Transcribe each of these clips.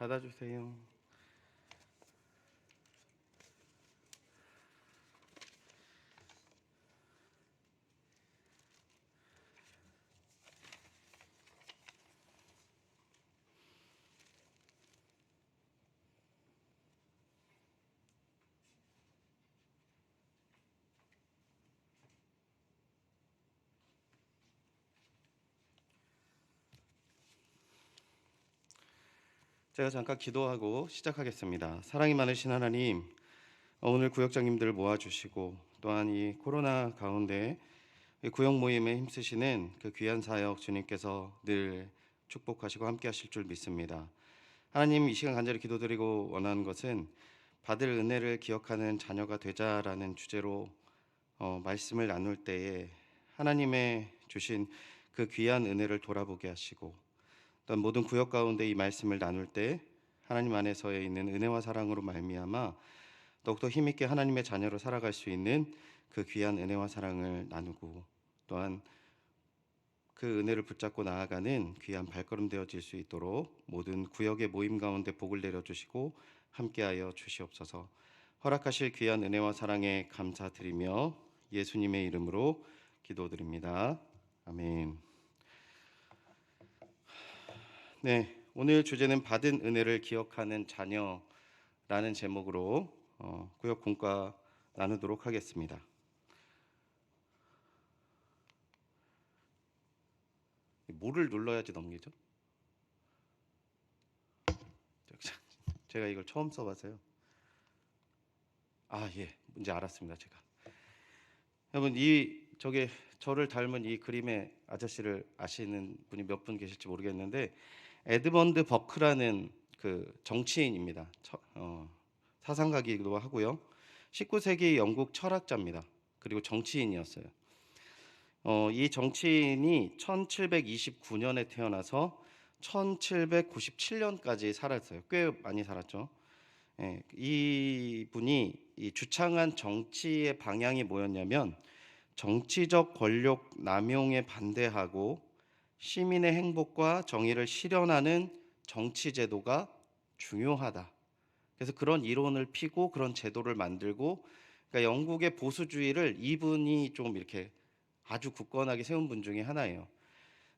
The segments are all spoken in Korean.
닫아주세요. 제가 잠깐 기도하고 시작하겠습니다. 사랑이 많으신 하나님, 오늘 구역장님들을 모아주시고 또한 이 코로나 가운데 이 구역 모임에 힘쓰시는 그 귀한 사역 주님께서 늘 축복하시고 함께 하실 줄 믿습니다. 하나님, 이 시간 간절히 기도드리고 원하는 것은 받을 은혜를 기억하는 자녀가 되자라는 주제로 말씀을 나눌 때에 하나님의 주신 그 귀한 은혜를 돌아보게 하시고 또한 모든 구역 가운데 이 말씀을 나눌 때 하나님 안에서에 있는 은혜와 사랑으로 말미암아 더욱더 힘있게 하나님의 자녀로 살아갈 수 있는 그 귀한 은혜와 사랑을 나누고 또한 그 은혜를 붙잡고 나아가는 귀한 발걸음 되어질 수 있도록 모든 구역의 모임 가운데 복을 내려주시고 함께하여 주시옵소서. 허락하실 귀한 은혜와 사랑에 감사드리며 예수님의 이름으로 기도드립니다. 아멘. 네, 오늘 주제는 받은 은혜를 기억하는 자녀라는 제목으로 구역 공과 나누도록 하겠습니다. 뭐를 눌러야지 넘기죠? 제가 이걸 처음 써봐서요. 예, 문제 알았습니다. 제가. 여러분, 저를 닮은 이 그림의 아저씨를 아시는 분이 몇 분 계실지 모르겠는데 에드먼드 버크라는 그 정치인입니다. 사상가이기도 하고요. 19세기 영국 철학자입니다. 그리고 정치인이었어요. 이 정치인이 1729년에 태어나서 1797년까지 살았어요. 꽤 많이 살았죠. 이 분이 이 주창한 정치의 방향이 뭐였냐면 정치적 권력 남용에 반대하고 시민의 행복과 정의를 실현하는 정치 제도가 중요하다. 그래서 그런 이론을 피고 그런 제도를 만들고, 그러니까 영국의 보수주의를 이분이 좀 이렇게 아주 굳건하게 세운 분 중에 하나예요.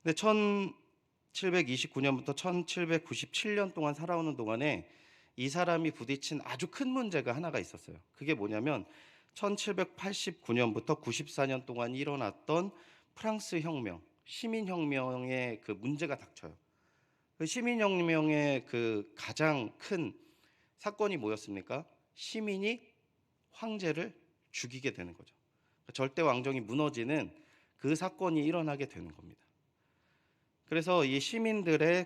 근데 1729년부터 1797년 동안 살아오는 동안에 이 사람이 부딪힌 아주 큰 문제가 하나가 있었어요. 그게 뭐냐면 1789년부터 94년 동안 일어났던 프랑스 혁명, 시민혁명의 그 문제가 닥쳐요. 그 시민혁명의 그 가장 큰 사건이 뭐였습니까? 시민이 황제를 죽이게 되는 거죠. 절대 왕정이 무너지는 그 사건이 일어나게 되는 겁니다. 그래서 이 시민들이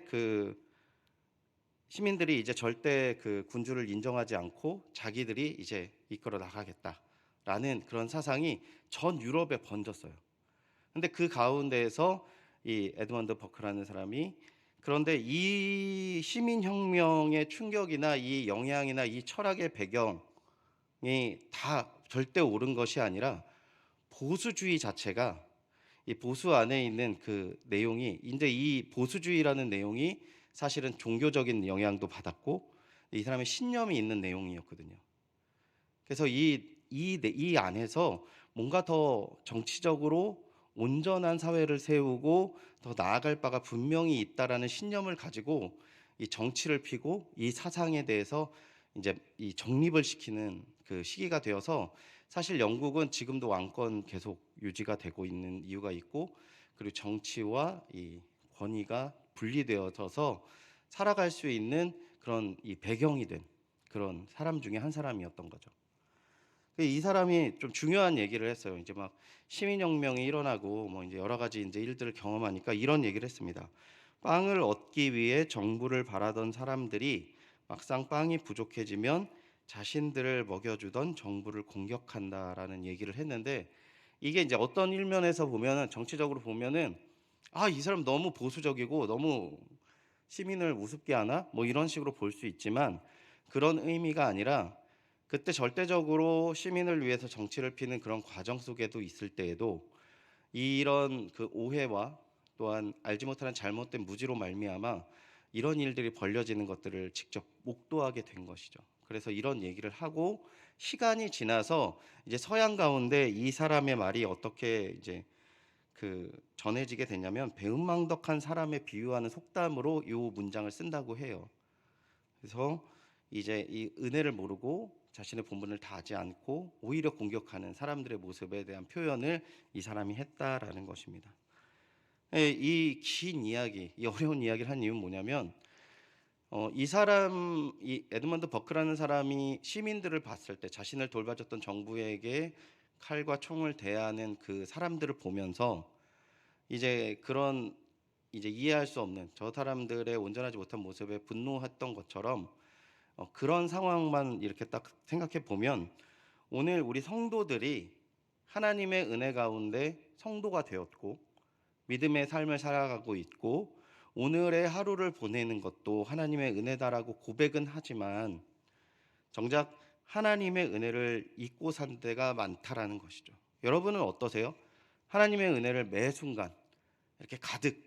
이제 절대 그 군주를 인정하지 않고 자기들이 이제 이끌어 나가겠다라는 그런 사상이 전 유럽에 번졌어요. 근데 그 가운데에서 이 에드먼드 버크라는 사람이, 그런데 이 시민혁명의 충격이나 이 영향이나 이 철학의 배경이 다 절대 옳은 것이 아니라 보수주의 자체가, 이 보수 안에 있는 그 내용이, 이제 이 보수주의라는 내용이 사실은 종교적인 영향도 받았고 이 사람의 신념이 있는 내용이었거든요. 그래서 이 안에서 뭔가 더 정치적으로 온전한 사회를 세우고 더 나아갈 바가 분명히 있다라는 신념을 가지고 이 정치를 피고 이 사상에 대해서 이제 이 정립을 시키는 그 시기가 되어서, 사실 영국은 지금도 왕권 계속 유지가 되고 있는 이유가 있고, 그리고 정치와 이 권위가 분리되어져서 살아갈 수 있는 그런 이 배경이 된 그런 사람 중에 한 사람이었던 거죠. 이 사람이 좀 중요한 얘기를 했어요. 이제 막 시민혁명이 일어나고 뭐 이제 여러 가지 이제 일들을 경험하니까 이런 얘기를 했습니다. 빵을 얻기 위해 정부를 바라던 사람들이 막상 빵이 부족해지면 자신들을 먹여주던 정부를 공격한다라는 얘기를 했는데, 이게 이제 어떤 일면에서 보면은, 정치적으로 보면은 이 사람 너무 보수적이고 너무 시민을 우습게 하나 뭐 이런 식으로 볼 수 있지만, 그런 의미가 아니라 그때 절대적으로 시민을 위해서 정치를 피는 그런 과정 속에도 있을 때에도 이런 그 오해와 또한 알지 못하는 잘못된 무지로 말미암아 이런 일들이 벌려지는 것들을 직접 목도하게 된 것이죠. 그래서 이런 얘기를 하고 시간이 지나서 이제 서양 가운데 이 사람의 말이 어떻게 이제 전해지게 되냐면 배은망덕한 사람에 비유하는 속담으로 이 문장을 쓴다고 해요. 그래서 이제 이 은혜를 모르고 자신의 본분을 다하지 않고 오히려 공격하는 사람들의 모습에 대한 표현을 이 사람이 했다라는 것입니다. 이 긴 이야기, 이 어려운 이야기를 한 이유는 뭐냐면 이 에드먼드 버크라는 사람이 시민들을 봤을 때 자신을 돌봐줬던 정부에게 칼과 총을 대하는 그 사람들을 보면서 이제 그런 이제 이해할 수 없는 저 사람들의 온전하지 못한 모습에 분노했던 것처럼 그런 상황만 이렇게 딱 생각해 보면 오늘 우리 성도들이 하나님의 은혜 가운데 성도가 되었고 믿음의 삶을 살아가고 있고 오늘의 하루를 보내는 것도 하나님의 은혜다라고 고백은 하지만 정작 하나님의 은혜를 잊고 산 때가 많다라는 것이죠. 여러분은 어떠세요? 하나님의 은혜를 매 순간 이렇게 가득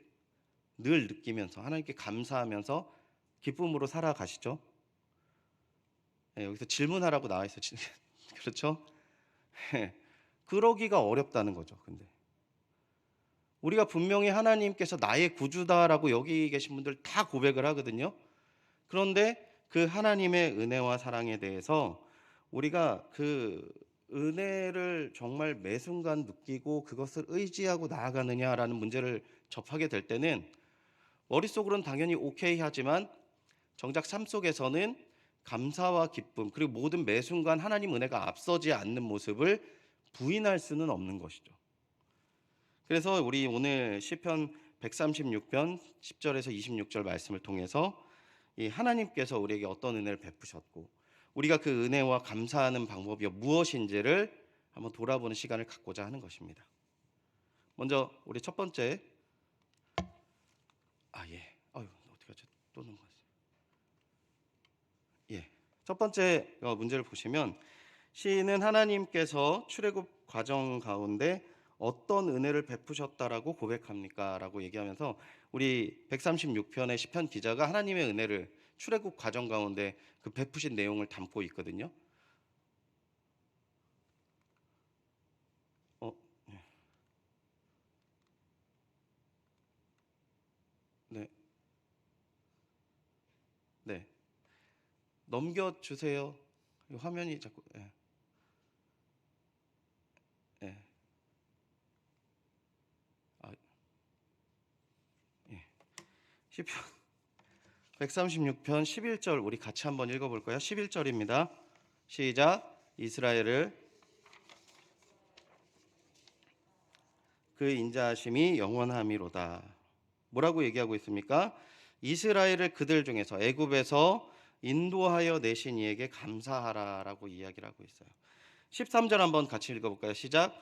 늘 느끼면서 하나님께 감사하면서 기쁨으로 살아가시죠? 네, 여기서 질문하라고 나와 있어요. 그렇죠? 그러기가 어렵다는 거죠. 근데 우리가 분명히 하나님께서 나의 구주다라고 여기 계신 분들 다 고백을 하거든요. 그런데 그 하나님의 은혜와 사랑에 대해서 우리가 그 은혜를 정말 매 순간 느끼고 그것을 의지하고 나아가느냐라는 문제를 접하게 될 때는 머릿속으로는 당연히 오케이 하지만 정작 삶 속에서는 감사와 기쁨 그리고 모든 매 순간 하나님 은혜가 앞서지 않는 모습을 부인할 수는 없는 것이죠. 그래서 우리 오늘 시편 136편 10절에서 26절 말씀을 통해서 이 하나님께서 우리에게 어떤 은혜를 베푸셨고 우리가 그 은혜와 감사하는 방법이 무엇인지를 한번 돌아보는 시간을 갖고자 하는 것입니다. 먼저 우리 첫 번째 어떻게 하죠? 또 넘어갔어요. 첫 번째 문제를 보시면 시인은 하나님께서 출애굽 과정 가운데 어떤 은혜를 베푸셨다라고 고백합니까? 라고 얘기하면서 우리 136편의 시편 기자가 하나님의 은혜를 출애굽 과정 가운데 그 베푸신 내용을 담고 있거든요. 네. 네. 네. 넘겨주세요. 화면이 자꾸 예. 아, 예. 시편 136편 11절 우리 같이 한번 읽어볼까요? 11절입니다. 시작. 이스라엘을 그 인자하심이 영원함이로다. 뭐라고 얘기하고 있습니까? 이스라엘을 그들 중에서 애굽에서 인도하여 내신 이에게 감사하라라고 이야기를 하고 있어요. 13절 한번 같이 읽어볼까요? 시작.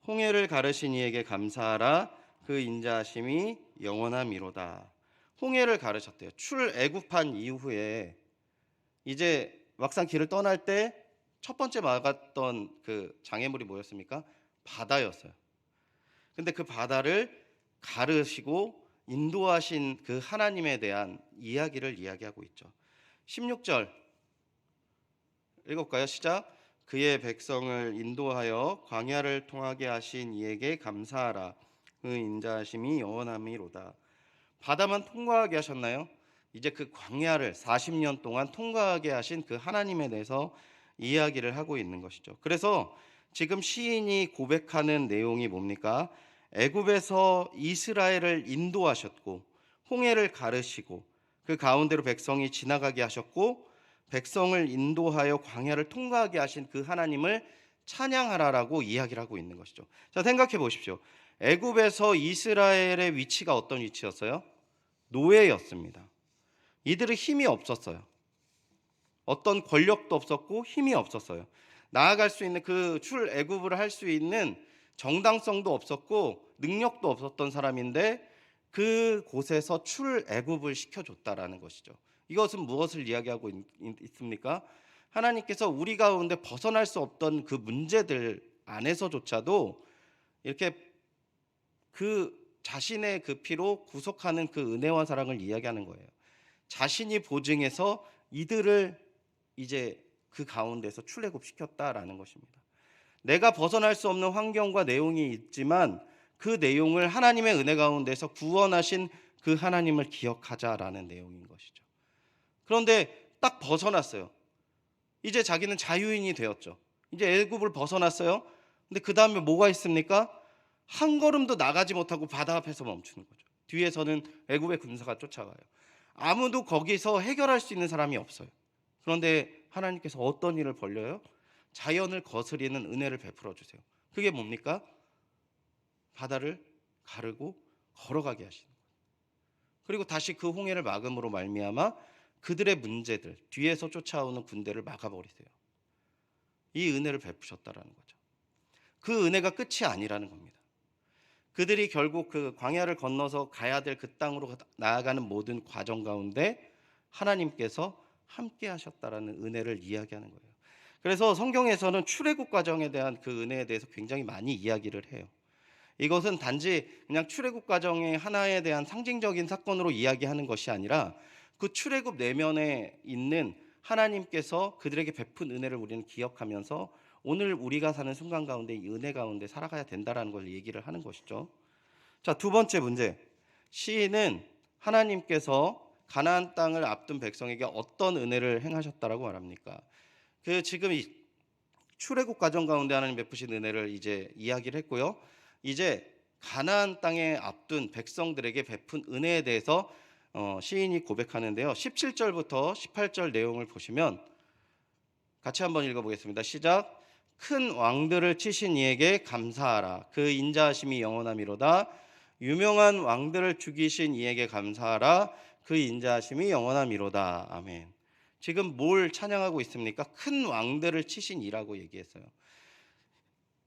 홍해를 가르신 이에게 감사하라. 그 인자하심이 영원함이로다. 홍해를 가르셨대요. 출애굽한 이후에 이제 막상 길을 떠날 때 첫 번째 막았던 그 장애물이 뭐였습니까? 바다였어요. 근데 그 바다를 가르시고 인도하신 그 하나님에 대한 이야기를 이야기하고 있죠. 16절 읽어볼까요? 시작. 그의 백성을 인도하여 광야를 통하게 하신 이에게 감사하라. 그 인자하심이 영원함이로다. 바다만 통과하게 하셨나요? 이제 그 광야를 40년 동안 통과하게 하신 그 하나님에 대해서 이야기를 하고 있는 것이죠. 그래서 지금 시인이 고백하는 내용이 뭡니까? 애굽에서 이스라엘을 인도하셨고 홍해를 가르시고 그 가운데로 백성이 지나가게 하셨고 백성을 인도하여 광야를 통과하게 하신 그 하나님을 찬양하라라고 이야기를 하고 있는 것이죠. 자, 생각해 보십시오. 애굽에서 이스라엘의 위치가 어떤 위치였어요? 노예였습니다. 이들은 힘이 없었어요. 어떤 권력도 없었고 힘이 없었어요. 나아갈 수 있는 그 출애굽을 할 수 있는 정당성도 없었고 능력도 없었던 사람인데 그 곳에서 출애굽을 시켜줬다라는 것이죠. 이것은 무엇을 이야기하고 있습니까? 하나님께서 우리 가운데 벗어날 수 없던 그 문제들 안에서조차도 이렇게 그 자신의 그 피로 구속하는 그 은혜와 사랑을 이야기하는 거예요. 자신이 보증해서 이들을 이제 그 가운데서 출애굽시켰다라는 것입니다. 내가 벗어날 수 없는 환경과 내용이 있지만 그 내용을 하나님의 은혜 가운데서 구원하신 그 하나님을 기억하자라는 내용인 것이죠. 그런데 딱 벗어났어요. 이제 자기는 자유인이 되었죠. 이제 애굽을 벗어났어요. 근데 그 다음에 뭐가 있습니까? 한 걸음도 나가지 못하고 바다 앞에서 멈추는 거죠. 뒤에서는 애굽의 군사가 쫓아가요. 아무도 거기서 해결할 수 있는 사람이 없어요. 그런데 하나님께서 어떤 일을 벌려요? 자연을 거스리는 은혜를 베풀어 주세요. 그게 뭡니까? 바다를 가르고 걸어가게 하시는 거예요. 그리고 다시 그 홍해를 막음으로 말미암아 그들의 문제들, 뒤에서 쫓아오는 군대를 막아버리세요. 이 은혜를 베푸셨다라는 거죠. 그 은혜가 끝이 아니라는 겁니다. 그들이 결국 그 광야를 건너서 가야 될 그 땅으로 나아가는 모든 과정 가운데 하나님께서 함께 하셨다라는 은혜를 이야기하는 거예요. 그래서 성경에서는 출애굽 과정에 대한 그 은혜에 대해서 굉장히 많이 이야기를 해요. 이것은 단지 그냥 출애굽 과정의 하나에 대한 상징적인 사건으로 이야기하는 것이 아니라 그 출애굽 내면에 있는 하나님께서 그들에게 베푼 은혜를 우리는 기억하면서 오늘 우리가 사는 순간 가운데 이 은혜 가운데 살아가야 된다라는 걸 얘기를 하는 것이죠. 자, 두 번째 문제. 시인은 하나님께서 가나안 땅을 앞둔 백성에게 어떤 은혜를 행하셨다라고 말합니까? 그 지금 이 출애굽 과정 가운데 하나님 베푸신 은혜를 이제 이야기를 했고요. 이제 가나안 땅에 앞둔 백성들에게 베푼 은혜에 대해서 시인이 고백하는데요. 17절부터 18절 내용을 보시면 같이 한번 읽어보겠습니다. 시작. 큰 왕들을 치신 이에게 감사하라. 그 인자하심이 영원함이로다. 유명한 왕들을 죽이신 이에게 감사하라. 그 인자하심이 영원함이로다. 아멘. 지금 뭘 찬양하고 있습니까? 큰 왕들을 치신 이라고 얘기했어요.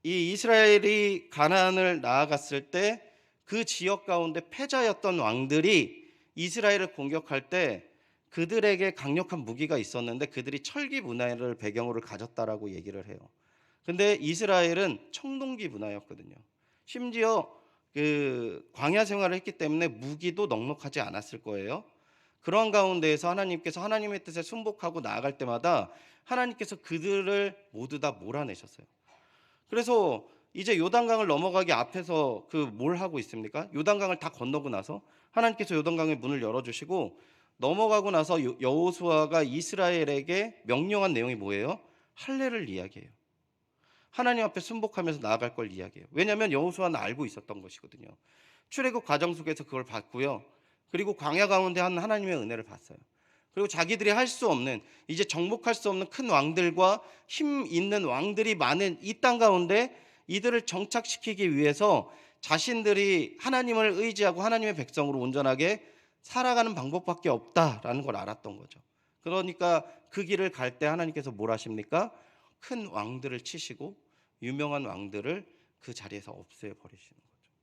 이 이스라엘이 가나안을 나아갔을 때 그 지역 가운데 패자였던 왕들이 이스라엘을 공격할 때 그들에게 강력한 무기가 있었는데 그들이 철기 문화를 배경으로 가졌다라고 얘기를 해요. 근데 이스라엘은 청동기 문화였거든요. 심지어 그 광야 생활을 했기 때문에 무기도 넉넉하지 않았을 거예요. 그런 가운데에서 하나님께서 하나님의 뜻에 순복하고 나아갈 때마다 하나님께서 그들을 모두 다 몰아내셨어요. 그래서 이제 요단강을 넘어가기 앞에서 그 뭘 하고 있습니까? 요단강을 다 건너고 나서 하나님께서 요단강의 문을 열어주시고 넘어가고 나서 여호수아가 이스라엘에게 명령한 내용이 뭐예요? 할례를 이야기해요. 하나님 앞에 순복하면서 나아갈 걸 이야기해요. 왜냐하면 여호수아는 알고 있었던 것이거든요. 출애굽 과정 속에서 그걸 봤고요. 그리고 광야 가운데 한 하나님의 은혜를 봤어요. 그리고 자기들이 할 수 없는 이제 정복할 수 없는 큰 왕들과 힘 있는 왕들이 많은 이 땅 가운데 이들을 정착시키기 위해서 자신들이 하나님을 의지하고 하나님의 백성으로 온전하게 살아가는 방법밖에 없다라는 걸 알았던 거죠. 그러니까 그 길을 갈 때 하나님께서 뭘 하십니까? 큰 왕들을 치시고 유명한 왕들을 그 자리에서 없애 버리시는 거죠.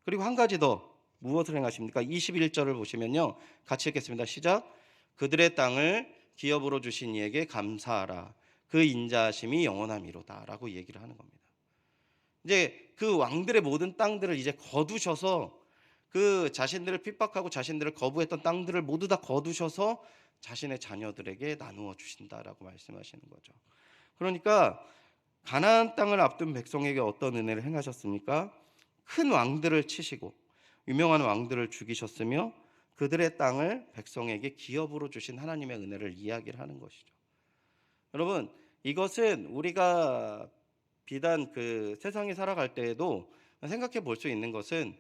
그리고 한 가지 더 무엇을 행하십니까? 21절을 보시면요. 같이 읽겠습니다. 시작. 그들의 땅을 기업으로 주신 이에게 감사하라. 그 인자하심이 영원함이로다라고 얘기를 하는 겁니다. 이제 그 왕들의 모든 땅들을 이제 거두셔서 그 자신들을 핍박하고 자신들을 거부했던 땅들을 모두 다 거두셔서 자신의 자녀들에게 나누어 주신다라고 말씀하시는 거죠. 그러니까 가나안 땅을 앞둔 백성에게 어떤 은혜를 행하셨습니까? 큰 왕들을 치시고 유명한 왕들을 죽이셨으며 그들의 땅을 백성에게 기업으로 주신 하나님의 은혜를 이야기를 하는 것이죠. 여러분, 이것은 우리가 비단 그 세상에 살아갈 때에도 생각해 볼 수 있는 것은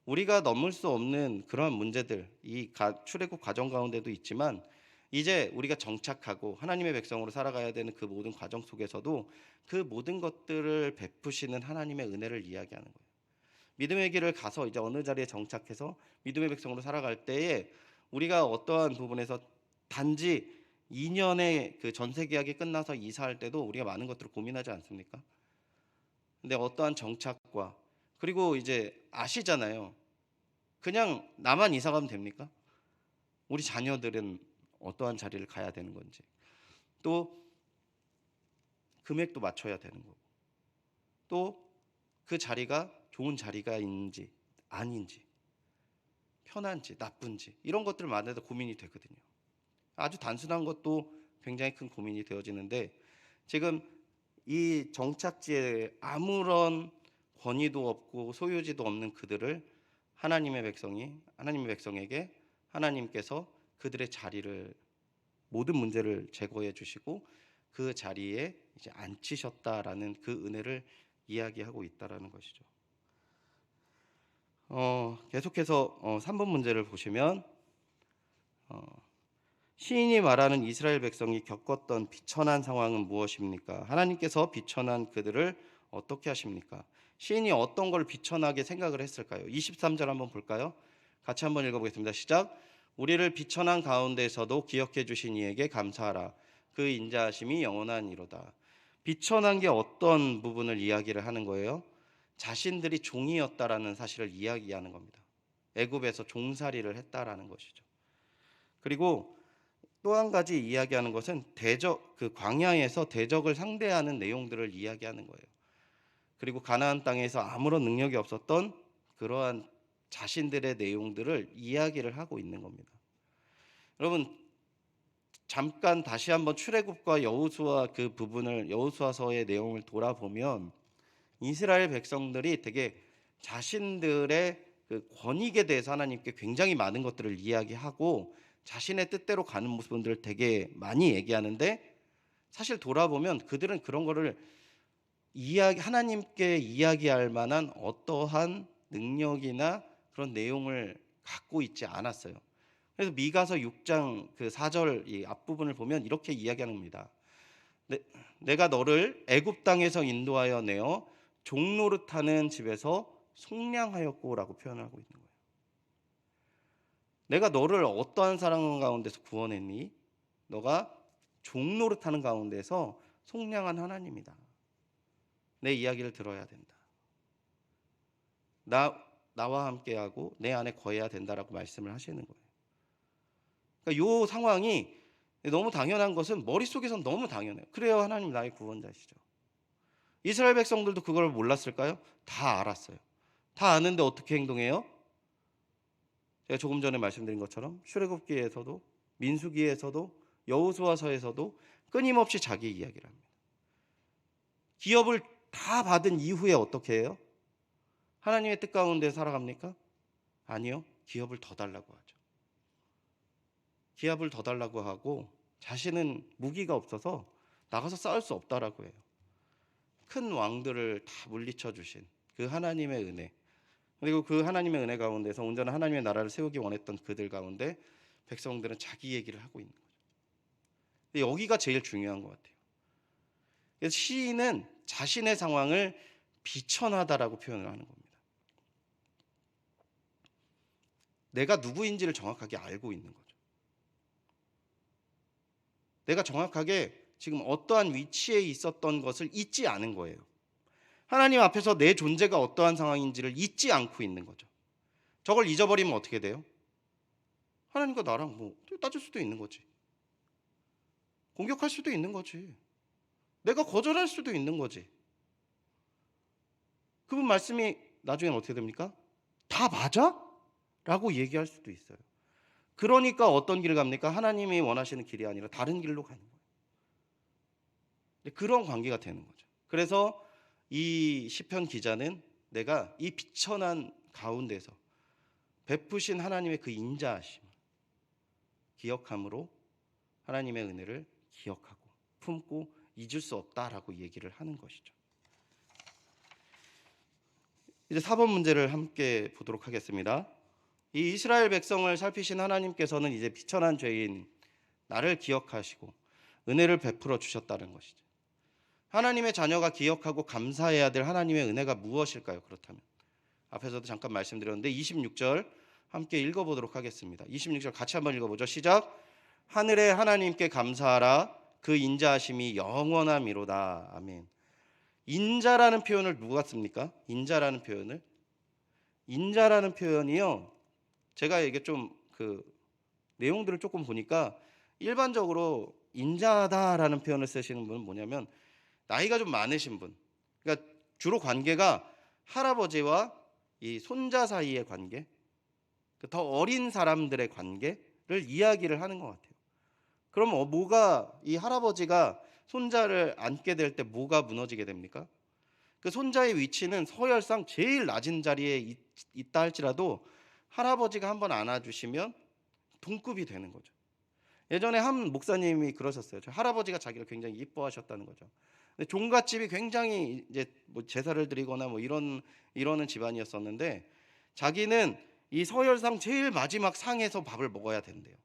우리가 넘을 수 없는 그러한 문제들, 이 출애굽 과정 가운데도 있지만 이제 우리가 정착하고 하나님의 백성으로 살아가야 되는 그 모든 과정 속에서도 그 모든 것들을 베푸시는 하나님의 은혜를 이야기하는 거예요. 믿음의 길을 가서 이제 어느 자리에 정착해서 믿음의 백성으로 살아갈 때에 우리가 어떠한 부분에서 단지 2년의 그 전세 계약이 끝나서 이사할 때도 우리가 많은 것들을 고민하지 않습니까? 근데 어떠한 정착과 그리고 이제 아시잖아요. 그냥 나만 이사 가면 됩니까? 우리 자녀들은 어떠한 자리를 가야 되는 건지 또 금액도 맞춰야 되는 거고 또 그 자리가 좋은 자리가 있는지 아닌지 편한지 나쁜지 이런 것들만 해도 고민이 되거든요. 아주 단순한 것도 굉장히 큰 고민이 되어지는데 지금 이 정착지에 아무런 권위도 없고 소유지도 없는 그들을 하나님의 백성에게 하나님께서 그들의 자리를 모든 문제를 제거해 주시고 그 자리에 이제 앉히셨다라는 그 은혜를 이야기하고 있다라는 것이죠. 계속해서 3번 문제를 보시면 시인이 말하는 이스라엘 백성이 겪었던 비천한 상황은 무엇입니까? 하나님께서 비천한 그들을 어떻게 하십니까? 시인이 어떤 걸 비천하게 생각을 했을까요? 23절 한번 볼까요? 같이 한번 읽어보겠습니다. 시작. 우리를 비천한 가운데서도 기억해 주신 이에게 감사하라. 그 인자하심이 영원하니로다. 비천한 게 어떤 부분을 이야기를 하는 거예요? 자신들이 종이었다라는 사실을 이야기하는 겁니다. 애굽에서 종살이를 했다라는 것이죠. 그리고 또 한 가지 이야기하는 것은 그 광야에서 대적을 상대하는 내용들을 이야기하는 거예요. 그리고 가나안 땅에서 아무런 능력이 없었던 그러한 자신들의 내용들을 이야기를 하고 있는 겁니다. 여러분 잠깐 다시 한번 출애굽과 여호수아 그 부분을 여호수아서의 내용을 돌아보면 이스라엘 백성들이 되게 자신들의 그 권익에 대해서 하나님께 굉장히 많은 것들을 이야기하고 자신의 뜻대로 가는 모습들을 되게 많이 얘기하는데 사실 돌아보면 그들은 그런 거를 하나님께 이야기할 만한 어떠한 능력이나 그런 내용을 갖고 있지 않았어요. 그래서 미가서 6장 그 4절 이 앞부분을 보면 이렇게 이야기하는 겁니다. 내가 너를 애굽 땅에서 인도하여 내어 종노릇하는 집에서 속량하였고라고 표현하고 있는 거예요. 내가 너를 어떠한 사랑 가운데서 구원했니? 너가 종노릇하는 가운데서 속량한 하나님이다. 내 이야기를 들어야 된다. 나와 함께하고 내 안에 거해야 된다라고 말씀을 하시는 거예요. 그러니까 이 상황이 너무 당연한 것은 머릿속에선 너무 당연해요. 그래요, 하나님 나의 구원자시죠. 이스라엘 백성들도 그걸 몰랐을까요? 다 알았어요. 다 아는데 어떻게 행동해요? 제가 조금 전에 말씀드린 것처럼 출애굽기에서도 민수기에서도 여호수아서에서도 끊임없이 자기 이야기를 합니다. 기업을 다 받은 이후에 어떻게 해요? 하나님의 뜻 가운데 살아갑니까? 아니요. 기업을 더 달라고 하죠. 기업을 더 달라고 하고 자신은 무기가 없어서 나가서 싸울 수 없다라고 해요. 큰 왕들을 다 물리쳐 주신 그 하나님의 은혜, 그리고 그 하나님의 은혜 가운데서 온전한 하나님의 나라를 세우기 원했던 그들 가운데 백성들은 자기 얘기를 하고 있는 거죠. 근데 여기가 제일 중요한 것 같아요. 그래서 시인은 자신의 상황을 비천하다라고 표현을 하는 겁니다. 내가 누구인지를 정확하게 알고 있는 거죠. 내가 정확하게 지금 어떠한 위치에 있었던 것을 잊지 않은 거예요. 하나님 앞에서 내 존재가 어떠한 상황인지를 잊지 않고 있는 거죠. 저걸 잊어버리면 어떻게 돼요? 하나님과 나랑 뭐 따질 수도 있는 거지. 공격할 수도 있는 거지. 내가 거절할 수도 있는 거지. 그분 말씀이 나중엔 어떻게 됩니까? 다 맞아? 라고 얘기할 수도 있어요. 그러니까 어떤 길을 갑니까? 하나님이 원하시는 길이 아니라 다른 길로 가는 거예요. 그런 관계가 되는 거죠. 그래서 이 시편 기자는 내가 이 비천한 가운데서 베푸신 하나님의 그 인자하심 기억함으로 하나님의 은혜를 기억하고 품고 잊을 수 없다라고 얘기를 하는 것이죠. 이제 4번 문제를 함께 보도록 하겠습니다. 이 이스라엘 백성을 살피신 하나님께서는 이제 비천한 죄인 나를 기억하시고 은혜를 베풀어 주셨다는 것이죠. 하나님의 자녀가 기억하고 감사해야 될 하나님의 은혜가 무엇일까요? 그렇다면 앞에서도 잠깐 말씀드렸는데 26절 함께 읽어보도록 하겠습니다. 26절 같이 한번 읽어보죠. 시작. 하늘의 하나님께 감사하라. 그 인자하심이 영원함이로다. 아멘. 인자라는 표현을 누가 씁니까? 인자라는 표현이요. 제가 이게 좀 그 내용들을 조금 보니까 일반적으로 인자하다라는 표현을 쓰시는 분은 뭐냐면 나이가 좀 많으신 분. 그러니까 주로 관계가 할아버지와 이 손자 사이의 관계. 더 어린 사람들의 관계를 이야기를 하는 것 같아요. 그럼 뭐가 이 할아버지가 손자를 안게 될 때 뭐가 무너지게 됩니까? 그 손자의 위치는 서열상 제일 낮은 자리에 있다 할지라도 할아버지가 한번 안아주시면 동급이 되는 거죠. 예전에 한 목사님이 그러셨어요. 저 할아버지가 자기를 굉장히 이뻐하셨다는 거죠. 근데 종갓집이 굉장히 이제 뭐 제사를 드리거나 뭐 이러는 집안이었었는데 자기는 이 서열상 제일 마지막 상에서 밥을 먹어야 된대요.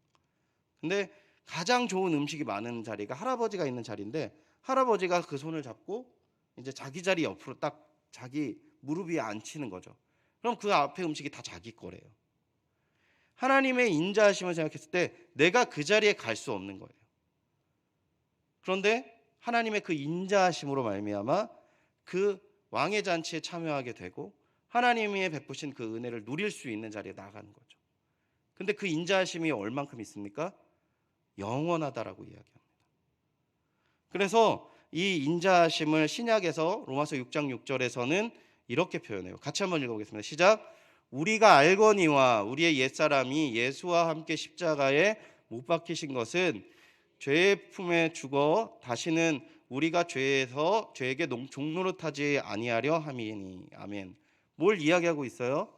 근데 가장 좋은 음식이 많은 자리가 할아버지가 있는 자리인데 할아버지가 그 손을 잡고 이제 자기 자리 옆으로 딱 자기 무릎 위에 앉히는 거죠. 그럼 그 앞에 음식이 다 자기 거래요. 하나님의 인자하심을 생각했을 때 내가 그 자리에 갈 수 없는 거예요. 그런데 하나님의 그 인자하심으로 말미암아 그 왕의 잔치에 참여하게 되고 하나님이 베푸신 그 은혜를 누릴 수 있는 자리에 나가는 거죠. 근데 그 인자하심이 얼만큼 있습니까? 영원하다라고 이야기합니다. 그래서 이 인자하심을 신약에서 로마서 6장 6절에서는 이렇게 표현해요. 같이 한번 읽어보겠습니다. 시작. 우리가 알거니와 우리의 옛사람이 예수와 함께 십자가에 못 박히신 것은 죄의 품에 죽어 다시는 우리가 죄에게 종노릇하지 아니하려 함이니. 아멘. 뭘 이야기하고 있어요?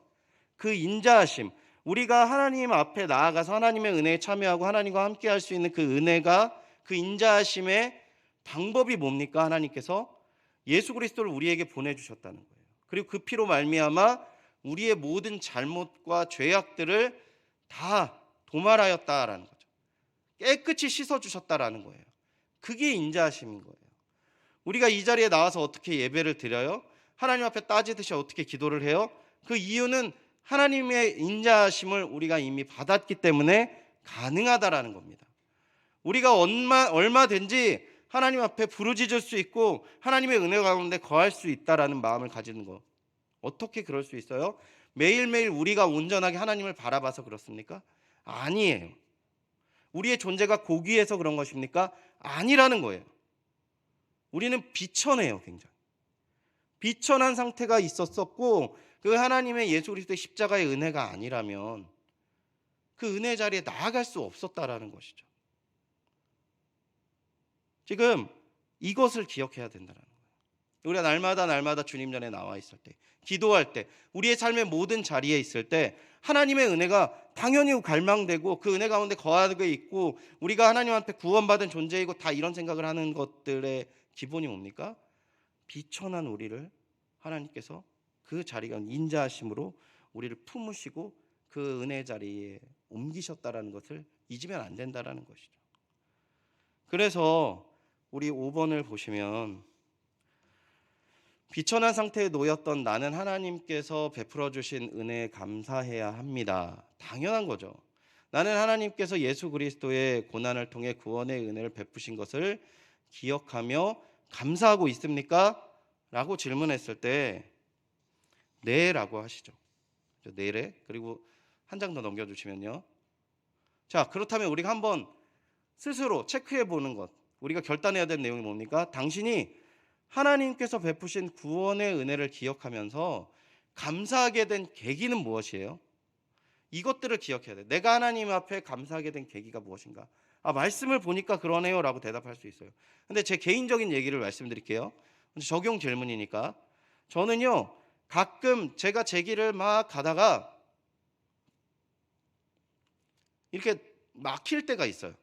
그 인자하심, 우리가 하나님 앞에 나아가서 하나님의 은혜에 참여하고 하나님과 함께 할 수 있는 그 은혜가, 그 인자하심의 방법이 뭡니까? 하나님께서 예수 그리스도를 우리에게 보내주셨다는 거예요. 그리고 그 피로 말미암아 우리의 모든 잘못과 죄악들을 다 도말하였다라는 거죠. 깨끗이 씻어주셨다라는 거예요. 그게 인자하심인 거예요. 우리가 이 자리에 나와서 어떻게 예배를 드려요? 하나님 앞에 따지듯이 어떻게 기도를 해요? 그 이유는 하나님의 인자하심을 우리가 이미 받았기 때문에 가능하다라는 겁니다. 우리가 얼마든지 하나님 앞에 부르짖을 수 있고 하나님의 은혜 가운데 거할 수 있다라는 마음을 가지는 거. 어떻게 그럴 수 있어요? 매일매일 우리가 온전하게 하나님을 바라봐서 그렇습니까? 아니에요. 우리의 존재가 고귀해서 그런 것입니까? 아니라는 거예요. 우리는 비천해요, 굉장히. 비천한 상태가 있었었고 그 하나님의 예수 그리스도의 십자가의 은혜가 아니라면 그 은혜 자리에 나아갈 수 없었다라는 것이죠. 지금 이것을 기억해야 된다는 거예요. 우리가 날마다 주님 전에 나와 있을 때, 기도할 때, 우리의 삶의 모든 자리에 있을 때 하나님의 은혜가 당연히 갈망되고 그 은혜 가운데 거하게 있고 우리가 하나님 앞에 구원받은 존재이고 다 이런 생각을 하는 것들의 기본이 뭡니까? 비천한 우리를 하나님께서 그 자리가 인자하심으로 우리를 품으시고 그 은혜 자리에 옮기셨다라는 것을 잊으면 안 된다라는 것이죠. 그래서 우리 5번을 보시면 비천한 상태에 놓였던 나는 하나님께서 베풀어 주신 은혜에 감사해야 합니다. 당연한 거죠. 나는 하나님께서 예수 그리스도의 고난을 통해 구원의 은혜를 베푸신 것을 기억하며 감사하고 있습니까? 라고 질문했을 때 네라고 하시죠. 네래. 그리고 한 장 더 넘겨주시면요. 자, 그렇다면 우리가 한번 스스로 체크해 보는 것, 우리가 결단해야 될 내용이 뭡니까? 당신이 하나님께서 베푸신 구원의 은혜를 기억하면서 감사하게 된 계기는 무엇이에요? 이것들을 기억해야 돼. 내가 하나님 앞에 감사하게 된 계기가 무엇인가? 말씀을 보니까 그러네요 라고 대답할 수 있어요. 근데 제 개인적인 얘기를 말씀드릴게요. 적용 질문이니까. 저는요, 가끔 제가 제 길을 막 가다가 이렇게 막힐 때가 있어요.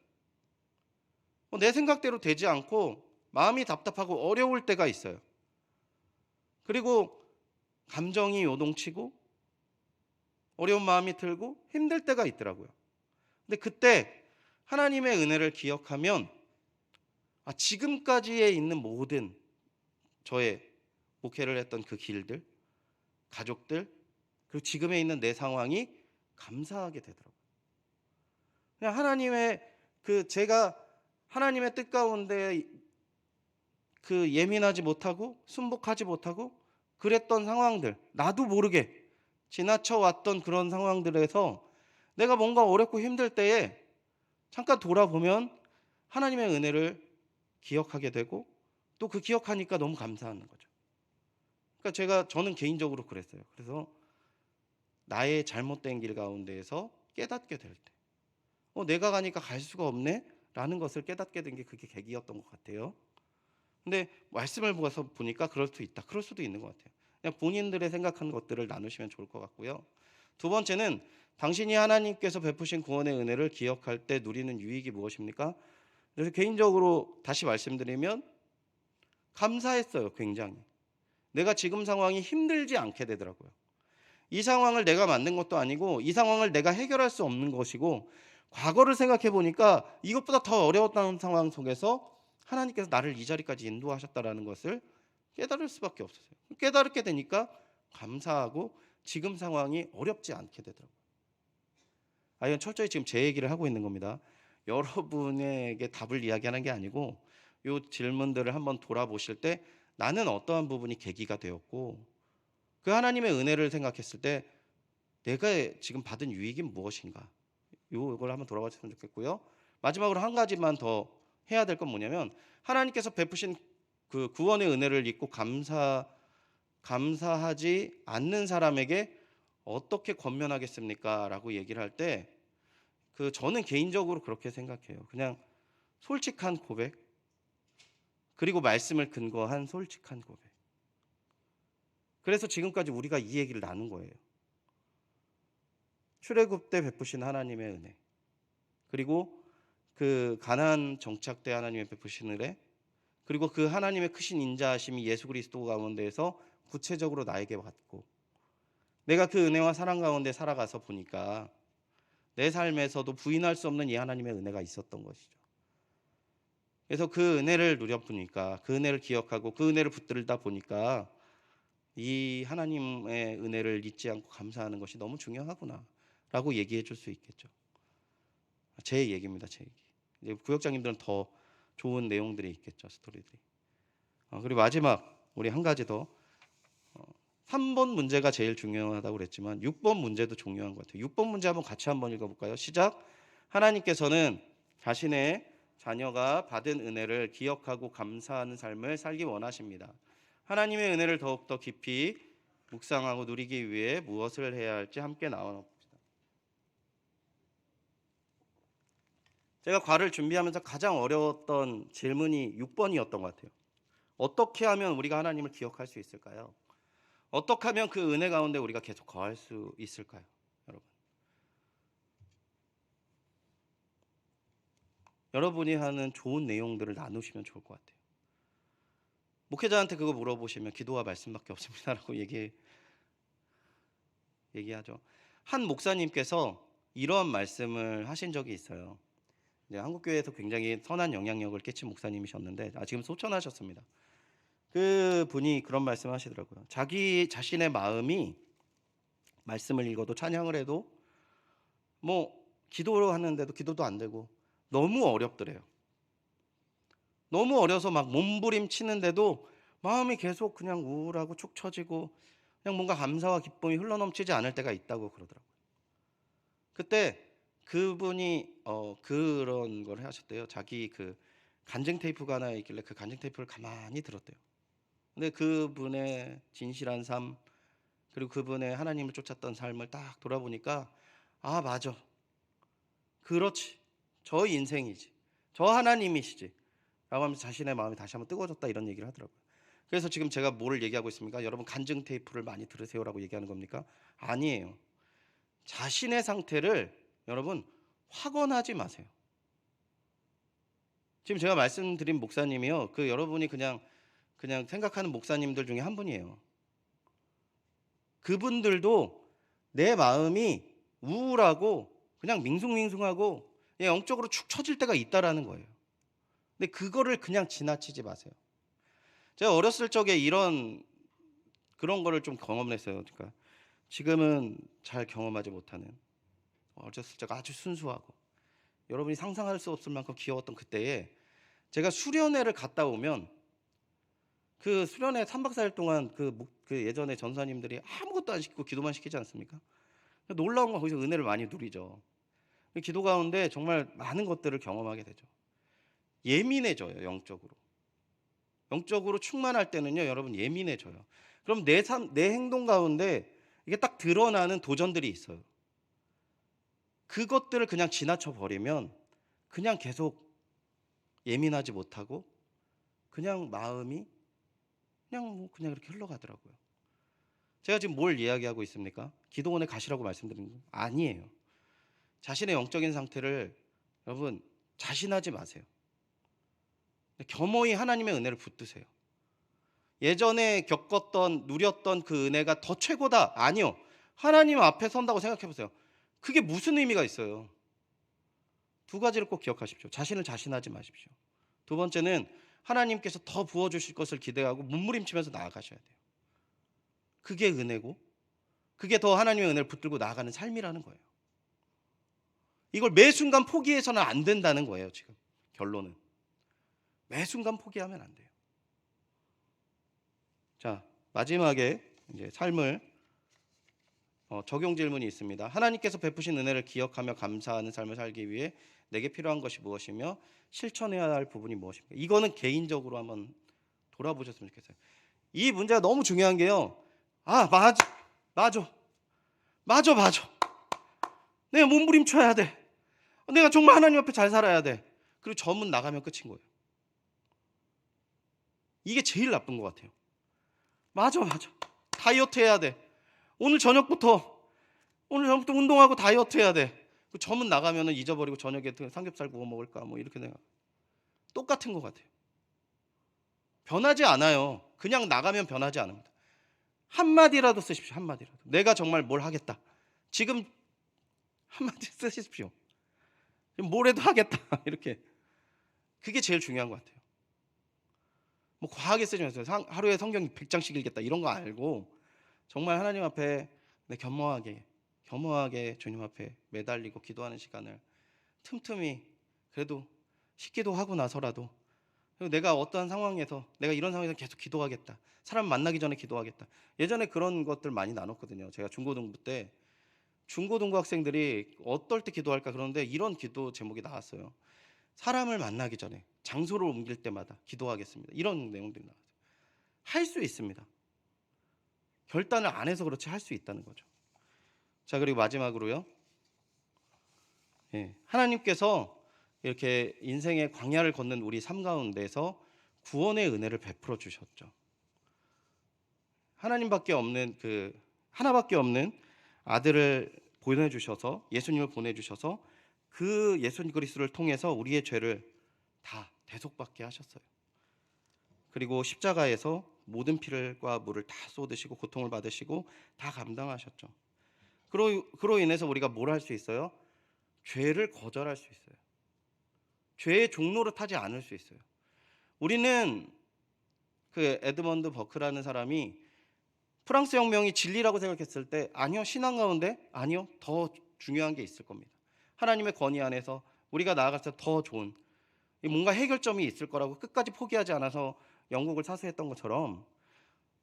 내 생각대로 되지 않고 마음이 답답하고 어려울 때가 있어요. 그리고 감정이 요동치고 어려운 마음이 들고 힘들 때가 있더라고요. 근데 그때 하나님의 은혜를 기억하면 지금까지에 있는 모든 저의 목회를 했던 그 길들, 가족들, 그리고 지금에 있는 내 상황이 감사하게 되더라고요. 그냥 제가 하나님의 뜻 가운데 예민하지 못하고 순복하지 못하고 그랬던 상황들, 나도 모르게 지나쳐 왔던 그런 상황들에서 내가 뭔가 어렵고 힘들 때에 잠깐 돌아보면 하나님의 은혜를 기억하게 되고 또 그 기억하니까 너무 감사한 거죠. 그러니까 저는 개인적으로 그랬어요. 그래서 나의 잘못된 길 가운데에서 깨닫게 될 때, 내가 가니까 갈 수가 없네 라는 것을 깨닫게 된 게 그게 계기였던 것 같아요. 근데 말씀을 보아서 보니까 그럴 수 있다, 그럴 수도 있는 것 같아요. 그냥 본인들의 생각한 것들을 나누시면 좋을 것 같고요. 두 번째는 당신이 하나님께서 베푸신 구원의 은혜를 기억할 때 누리는 유익이 무엇입니까? 그래서 개인적으로 다시 말씀드리면 감사했어요. 굉장히 내가 지금 상황이 힘들지 않게 되더라고요. 이 상황을 내가 만든 것도 아니고 이 상황을 내가 해결할 수 없는 것이고, 과거를 생각해 보니까 이것보다 더 어려웠다는 상황 속에서 하나님께서 나를 이 자리까지 인도하셨다라는 것을 깨달을 수밖에 없었어요. 깨달게 되니까 감사하고 지금 상황이 어렵지 않게 되더라고요. 이건 철저히 지금 제 얘기를 하고 있는 겁니다. 여러분에게 답을 이야기하는 게 아니고, 이 질문들을 한번 돌아보실 때 나는 어떠한 부분이 계기가 되었고, 그 하나님의 은혜를 생각했을 때 내가 지금 받은 유익이 무엇인가, 이걸 한번 돌아봤으면 좋겠고요. 마지막으로 한 가지만 더 해야 될 건 뭐냐면, 하나님께서 베푸신 그 구원의 은혜를 잊고 감사하지 않는 사람에게 어떻게 권면하겠습니까? 라고 얘기를 할 때, 저는 개인적으로 그렇게 생각해요. 그냥 솔직한 고백, 그리고 말씀을 근거한 솔직한 고백. 그래서 지금까지 우리가 이 얘기를 나눈 거예요. 출애굽 때 베푸신 하나님의 은혜, 그리고 그 가나안 정착 때 하나님의 베푸신 은혜, 그리고 그 하나님의 크신 인자하심이 예수 그리스도 가운데에서 구체적으로 나에게 왔고, 내가 그 은혜와 사랑 가운데 살아가서 보니까 내 삶에서도 부인할 수 없는 이 하나님의 은혜가 있었던 것이죠. 그래서 그 은혜를 누려보니까, 그 은혜를 기억하고 그 은혜를 붙들다 보니까 이 하나님의 은혜를 잊지 않고 감사하는 것이 너무 중요하구나 라고 얘기해 줄 수 있겠죠. 제 얘기입니다. 제 얘기. 이제 구역장님들은 더 좋은 내용들이 있겠죠. 스토리들이. 그리고 마지막 우리 한 가지 더, 3번 문제가 제일 중요하다고 그랬지만 6번 문제도 중요한 것 같아요. 6번 문제 한번 같이 한번 읽어볼까요? 시작. 하나님께서는 자신의 자녀가 받은 은혜를 기억하고 감사하는 삶을 살기 원하십니다. 하나님의 은혜를 더욱더 깊이 묵상하고 누리기 위해 무엇을 해야 할지 함께 나눠봅시다. 제가 과를 준비하면서 가장 어려웠던 질문이 6번이었던 것 같아요. 어떻게 하면 우리가 하나님을 기억할 수 있을까요? 어떻게 하면 그 은혜 가운데 우리가 계속 거할 수 있을까요? 여러분, 여러분이 하는 좋은 내용들을 나누시면 좋을 것 같아요. 목회자한테 그거 물어보시면 기도와 말씀밖에 없습니다라고 얘기하죠. 한 목사님께서 이러한 말씀을 하신 적이 있어요. 이제 한국교회에서 굉장히 선한 영향력을 끼친 목사님이셨는데 지금 소천하셨습니다. 그 분이 그런 말씀하시더라고요. 자기 자신의 마음이 말씀을 읽어도 찬양을 해도 기도를 하는데도 기도도 안 되고 너무 어렵더래요. 너무 어려서 막 몸부림치는데도 마음이 계속 그냥 우울하고 축 처지고 그냥 뭔가 감사와 기쁨이 흘러넘치지 않을 때가 있다고 그러더라고요. 그때 그분이 그런 걸 하셨대요. 자기 그 간증 테이프가 하나 있길래 그 간증 테이프를 가만히 들었대요. 근데 그분의 진실한 삶, 그리고 그분의 하나님을 쫓았던 삶을 딱 돌아보니까 맞아, 그렇지, 저 인생이지, 저 하나님이시지 라고 하면서 자신의 마음이 다시 한번 뜨거워졌다, 이런 얘기를 하더라고요. 그래서 지금 제가 뭐를 얘기하고 있습니까? 여러분 간증 테이프를 많이 들으세요라고 얘기하는 겁니까? 아니에요. 자신의 상태를 여러분 확언하지 마세요. 지금 제가 말씀드린 목사님이요, 여러분이 그냥 생각하는 목사님들 중에 한 분이에요. 그분들도 내 마음이 우울하고 그냥 밍숭밍숭하고 영적으로 축 처질 때가 있다라는 거예요. 근데 그거를 그냥 지나치지 마세요. 제가 어렸을 적에 그런 거를 좀 경험을 했어요. 그러니까 지금은 잘 경험하지 못하는, 어렸을 적 아주 순수하고 여러분이 상상할 수 없을 만큼 귀여웠던 그때에 제가 수련회를 갔다 오면, 그 수련회 3박 4일 동안 그 예전에 전사님들이 아무것도 안 시키고 기도만 시키지 않습니까? 놀라운 건 거기서 은혜를 많이 누리죠. 기도 가운데 정말 많은 것들을 경험하게 되죠. 예민해져요. 영적으로 충만할 때는요, 여러분 예민해져요. 그럼 내 행동 가운데 이게 딱 드러나는 도전들이 있어요. 그것들을 그냥 지나쳐 버리면 그냥 계속 예민하지 못하고 그냥 마음이 그냥 이렇게 흘러가더라고요. 제가 지금 뭘 이야기하고 있습니까? 기도원에 가시라고 말씀드리는 거 아니에요. 자신의 영적인 상태를 여러분 자신하지 마세요. 겸허히 하나님의 은혜를 붙드세요. 예전에 겪었던 누렸던 그 은혜가 더 최고다. 아니요. 하나님 앞에 선다고 생각해 보세요. 그게 무슨 의미가 있어요? 두 가지를 꼭 기억하십시오. 자신을 자신하지 마십시오. 두 번째는 하나님께서 더 부어주실 것을 기대하고 몸부림치면서 나아가셔야 돼요. 그게 은혜고 그게 더 하나님의 은혜를 붙들고 나아가는 삶이라는 거예요. 이걸 매 순간 포기해서는 안 된다는 거예요. 지금 결론은 매 순간 포기하면 안 돼요. 자, 마지막에 이제 삶을 적용 질문이 있습니다. 하나님께서 베푸신 은혜를 기억하며 감사하는 삶을 살기 위해 내게 필요한 것이 무엇이며 실천해야 할 부분이 무엇입니까? 이거는 개인적으로 한번 돌아보셨으면 좋겠어요. 이 문제가 너무 중요한 게요. 맞아. 내가 몸부림쳐야 돼. 내가 정말 하나님 앞에 잘 살아야 돼. 그리고 저 문 나가면 끝인 거예요. 이게 제일 나쁜 것 같아요. 맞아. 다이어트 해야 돼. 오늘 저녁부터 운동하고 다이어트 해야 돼. 저 문 나가면 잊어버리고 저녁에 삼겹살 구워 먹을까 이렇게 생각. 똑같은 것 같아요. 변하지 않아요. 그냥 나가면 변하지 않습니다. 한마디라도 쓰십시오. 한마디라도. 내가 정말 뭘 하겠다. 지금 한마디 쓰십시오. 뭘 해도 하겠다. 이렇게. 그게 제일 중요한 것 같아요. 과하게 쓰지 마세요. 하루에 성경 100장씩 읽겠다. 이런 거 알고 정말 하나님 앞에 겸허하게 주님 앞에 매달리고 기도하는 시간을 틈틈이 그래도 식기도 하고 나서라도 내가 어떠한 상황에서 내가 이런 상황에서 계속 기도하겠다. 사람 만나기 전에 기도하겠다. 예전에 그런 것들 많이 나눴거든요. 제가 중고등부 때 중고등부 학생들이 어떨 때 기도할까 그러는데 이런 기도 제목이 나왔어요. 사람을 만나기 전에 장소를 옮길 때마다 기도하겠습니다. 이런 내용들이 나왔어요. 할 수 있습니다. 결단을 안 해서 그렇지 할 수 있다는 거죠. 자, 그리고 마지막으로요. 하나님께서 이렇게 인생의 광야를 걷는 우리 삶 가운데서 구원의 은혜를 베풀어 주셨죠. 하나님밖에 없는 하나밖에 없는 아들을 보내주셔서 예수님을 보내주셔서 그 예수 그리스도를 통해서 우리의 죄를 다 대속받게 하셨어요. 그리고 십자가에서 모든 피를과 물을 다 쏟으시고 고통을 받으시고 다 감당하셨죠. 그로 인해서 우리가 뭘 할 수 있어요? 죄를 거절할 수 있어요. 죄의 종로를 타지 않을 수 있어요. 우리는 에드먼드 버크라는 사람이 프랑스 혁명이 진리라고 생각했을 때 아니요, 신앙 가운데 아니요, 더 중요한 게 있을 겁니다. 하나님의 권위 안에서 우리가 나아갈 때 더 좋은 뭔가 해결점이 있을 거라고 끝까지 포기하지 않아서 영국을 사수했던 것처럼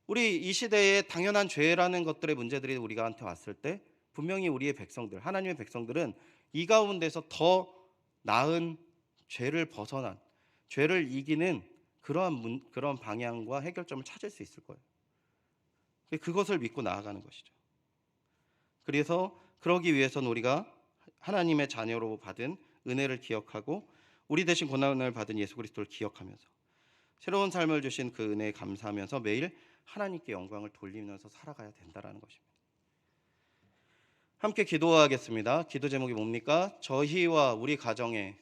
우리 이 시대에 당연한 죄라는 것들의 문제들이 우리가한테 왔을 때 분명히 우리의 백성들, 하나님의 백성들은 이 가운데서 더 나은 죄를 벗어난, 죄를 이기는 그런 방향과 해결점을 찾을 수 있을 거예요. 그것을 믿고 나아가는 것이죠. 그래서 그러기 위해서는 우리가 하나님의 자녀로 받은 은혜를 기억하고 우리 대신 고난을 받은 예수 그리스도를 기억하면서 새로운 삶을 주신 그 은혜에 감사하면서 매일 하나님께 영광을 돌리면서 살아가야 된다는 것입니다. 함께 기도하겠습니다. 기도 제목이 뭡니까? 저희와 우리 가정에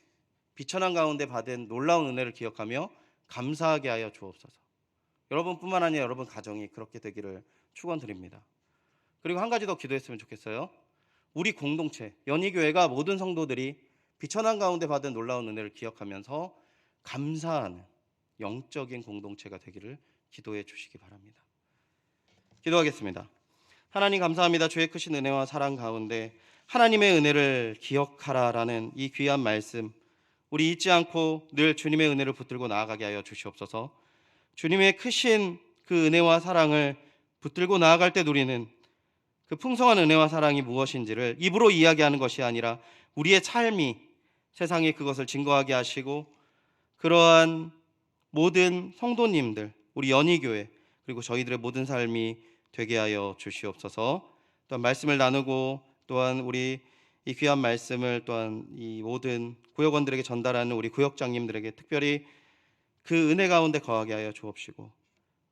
비천한 가운데 받은 놀라운 은혜를 기억하며 감사하게 하여 주옵소서. 여러분뿐만 아니라 여러분 가정이 그렇게 되기를 축원드립니다. 그리고 한 가지 더 기도했으면 좋겠어요. 우리 공동체 연희교회가 모든 성도들이 비천한 가운데 받은 놀라운 은혜를 기억하면서 감사하는 영적인 공동체가 되기를 기도해 주시기 바랍니다. 기도하겠습니다. 하나님 감사합니다. 주의 크신 은혜와 사랑 가운데 하나님의 은혜를 기억하라라는 이 귀한 말씀, 우리 잊지 않고 늘 주님의 은혜를 붙들고 나아가게 하여 주시옵소서. 주님의 크신 그 은혜와 사랑을 붙들고 나아갈 때 누리는 그 풍성한 은혜와 사랑이 무엇인지를 입으로 이야기하는 것이 아니라 우리의 삶이 세상에 그것을 증거하게 하시고 그러한 모든 성도님들, 우리 연희교회 그리고 저희들의 모든 삶이 되게 하여 주시옵소서. 또한 말씀을 나누고 또한 우리 이 귀한 말씀을 또한 이 모든 구역원들에게 전달하는 우리 구역장님들에게 특별히 그 은혜 가운데 거하게 하여 주옵시고,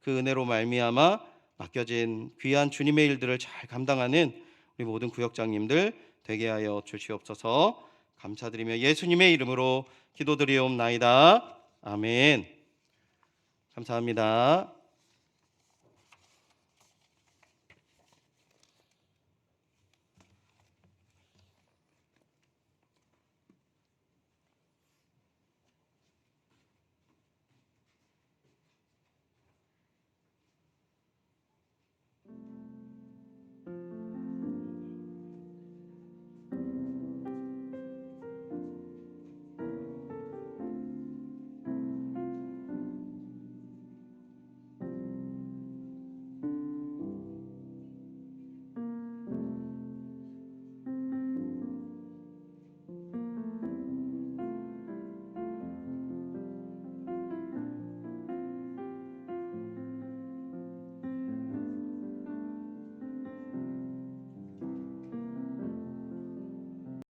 그 은혜로 말미암아 맡겨진 귀한 주님의 일들을 잘 감당하는 우리 모든 구역장님들 되게 하여 주시옵소서. 감사드리며 예수님의 이름으로 기도드리옵나이다. 아멘. 감사합니다.